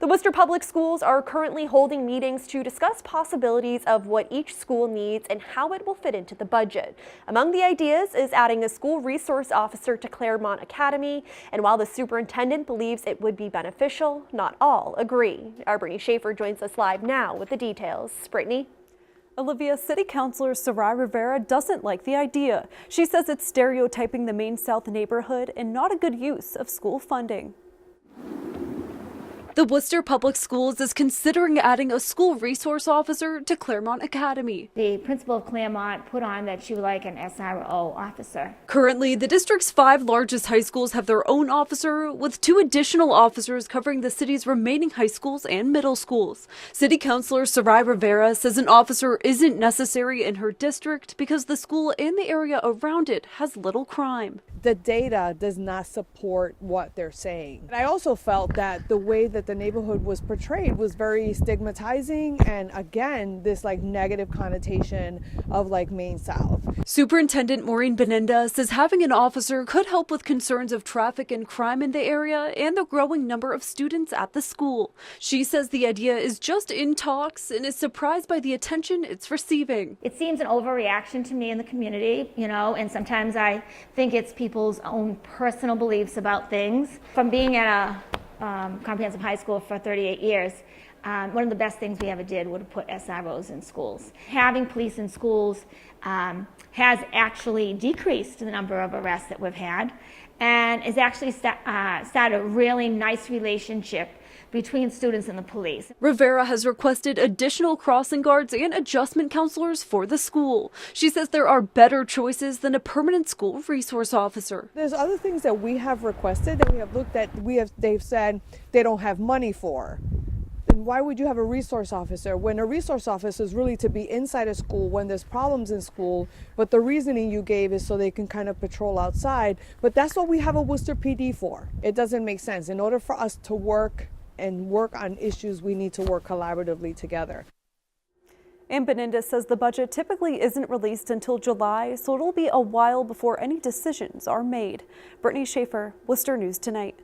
The Worcester Public Schools are currently holding meetings to discuss possibilities of what each school needs and how it will fit into the budget. Among the ideas is adding a school resource officer to Claremont Academy, and while the superintendent believes it would be beneficial, not all agree. Our Brittany Schaefer joins us live now with the details. Brittany? Olivia, City Councilor Sarai Rivera doesn't like the idea. She says it's stereotyping the Main South neighborhood and not a good use of school funding. The Worcester Public Schools is considering adding a school resource officer to Claremont Academy. The principal of Claremont put on that she would like an SRO officer. Currently, the district's 5 largest high schools have their own officer, with 2 additional officers covering the city's remaining high schools and middle schools. City Councilor Sarai Rivera says an officer isn't necessary in her district because the school and the area around it has little crime. The data does not support what they're saying. And I also felt that the way that the neighborhood was portrayed was very stigmatizing, and again, this negative connotation of Main South. Superintendent Maureen Beninda says having an officer could help with concerns of traffic and crime in the area and the growing number of students at the school. She says the idea is just in talks and is surprised by the attention it's receiving. It seems an overreaction to me in the community, and sometimes I think it's people's own personal beliefs about things. From being at a comprehensive high school for 38 years, one of the best things we ever did was put SROs in schools. Having police in schools has actually decreased the number of arrests that we've had, and has actually started a really nice relationship between students and the police. Rivera has requested additional crossing guards and adjustment counselors for the school. She says there are better choices than a permanent school resource officer. There's other things that we have requested that we have looked at, they've said they don't have money for. Then why would you have a resource officer when a resource officer is really to be inside a school when there's problems in school, but the reasoning you gave is so they can kind of patrol outside. But that's what we have a Worcester PD for. It doesn't make sense. In order for us to work on issues, we need to work collaboratively together. And Beninda says the budget typically isn't released until July, so it'll be a while before any decisions are made. Brittany Schaefer, Worcester News Tonight.